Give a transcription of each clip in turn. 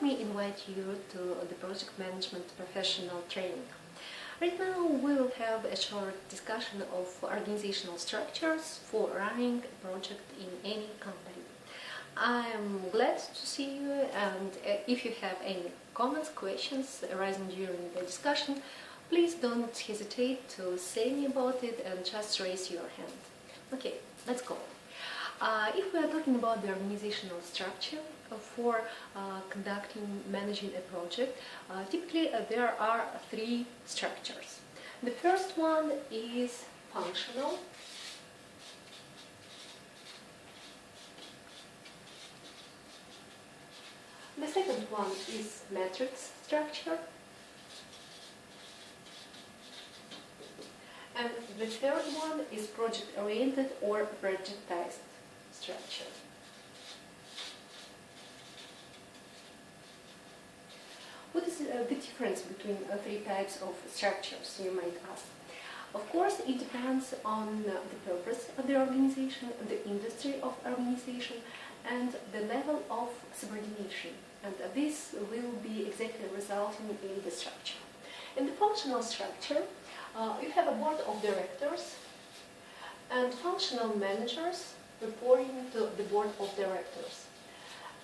me invite you to the project management professional training. Right now we will have a short discussion of organizational structures for running a project in any company. I am glad to see you, and if you have any comments, questions arising during the discussion, please don't hesitate to say me about it and just raise your hand. Okay, let's go. If we are talking about the organizational structure for managing a project, typically there are three structures. The first one is functional. The second one is matrix structure. And the third one is project-oriented or projectized structure. What is the difference between three types of structures, you might ask? Of course, it depends on the purpose of the organization, the industry of organization, and the level of subordination. And this will be exactly resulting in the structure. In the functional structure, you have a board of directors and functional managers reporting to the board of directors.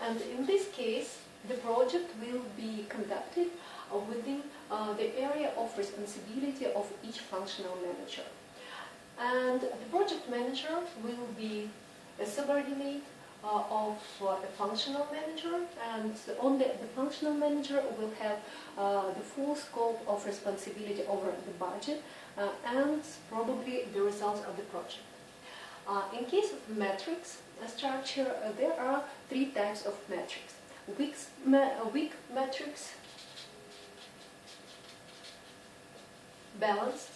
And in this case, the project will be conducted within the area of responsibility of each functional manager. And the project manager will be a subordinate of a functional manager, and only the functional manager will have the full scope of responsibility over the budget and probably the results of the project. In case of matrix structure, there are three types of matrix. Weak matrix, balanced,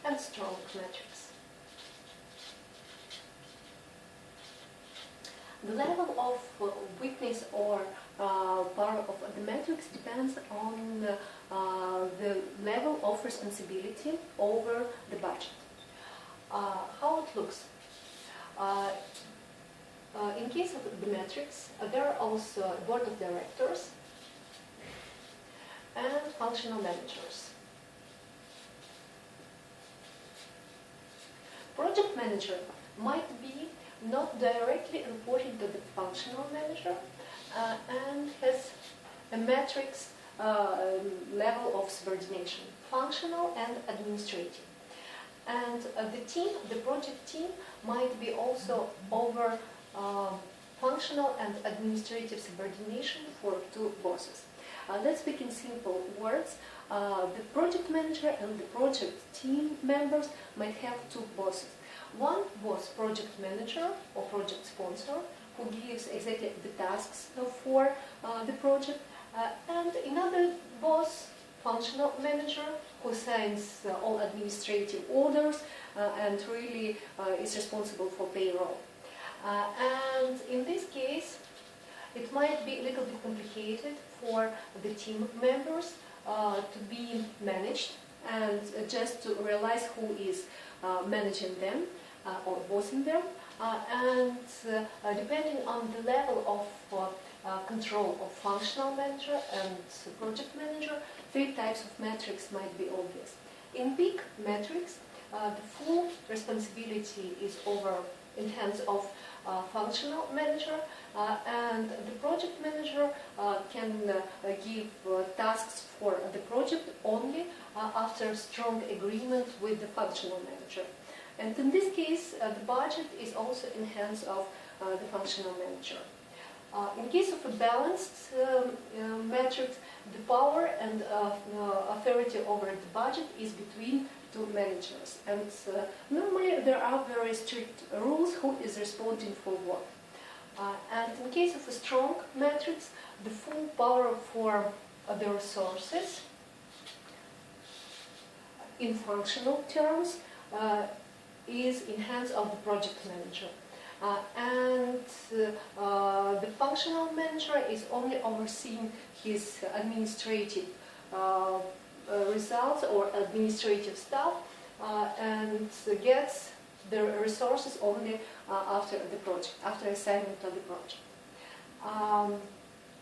and strong matrix. The level of weakness or power of the matrix depends on the level of responsibility over the budget. How it looks? In case of the matrix, there are also board of directors and functional managers. Project manager might be not directly reporting to the functional manager and has a matrix level of subordination, functional and administrative. And the project team might be also over functional and administrative subordination for two bosses. Let's speak in simple words. The project manager and the project team members might have two bosses. One boss, project manager or project sponsor, who gives exactly the tasks for the project, and another boss, functional manager, who signs all administrative orders and really is responsible for payroll. And in this case, it might be a little bit complicated for the team members to be managed and just to realize who is managing them or bossing them. And depending on the level of control of functional manager and project manager, three types of matrix might be obvious. In weak matrix, the full responsibility is in hands of functional manager, and the project manager can give tasks for the project only after strong agreement with the functional manager. And in this case, the budget is also in hands of the functional manager. In case of a balanced matrix, the power and authority over the budget is between two managers. And normally there are very strict rules who is responding for what. And in case of a strong matrix, the full power for the resources in functional terms is in hands of the project manager. And the functional manager is only overseeing his administrative results or administrative stuff and gets the resources only after the project, after assignment of the project.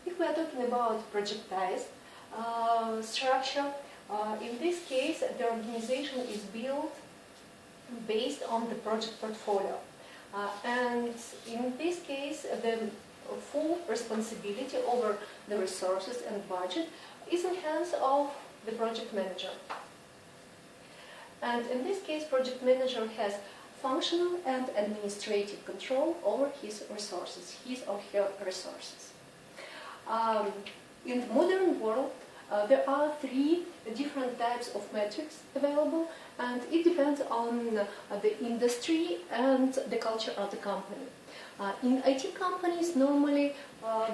If we are talking about projectized structure, in this case the organization is built based on the project portfolio. And in this case the full responsibility over the resources and budget is in hands of the project manager. And in this case, project manager has functional and administrative control over his resources, his or her resources. In the modern world, there are 3 different types of metrics available, and it depends on the industry and the culture of the company. In IT companies, normally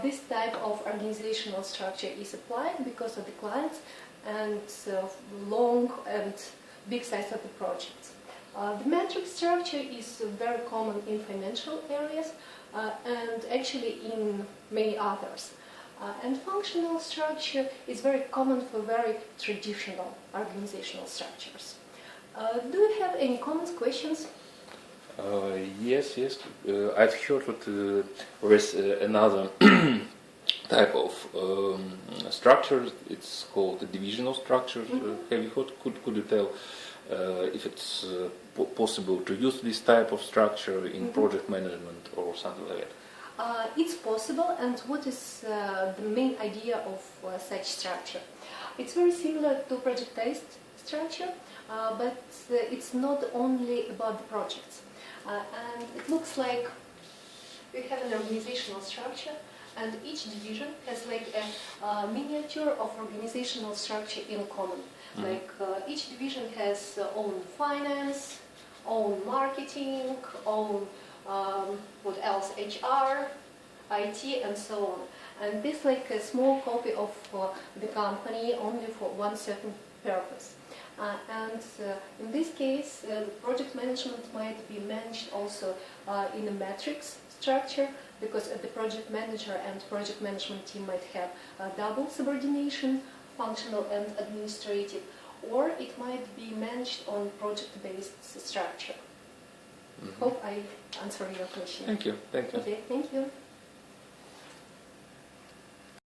this type of organizational structure is applied because of the clients and long and big size of the projects. The metric structure is very common in financial areas and actually in many others. And functional structure is very common for very traditional organizational structures. Do you have any comments, questions? Yes. I've heard that there is another type of structure. It's called the divisional structure. Have you heard? Could you tell if it's possible to use this type of structure in project management or something like that? It's possible, and what is the main idea of such structure? It's very similar to project-based structure, but it's not only about the projects. And it looks like we have an organizational structure, and each division has like a miniature of organizational structure in common. Like each division has own finance, own marketing, own what else, HR, IT, and so on. And this like a small copy of the company only for one certain purpose. And in this case, project management might be managed also in a matrix structure, because the project manager and project management team might have double subordination, functional and administrative, or it might be managed on project-based structure. Hope I answered your question. Thank you. Okay, thank you.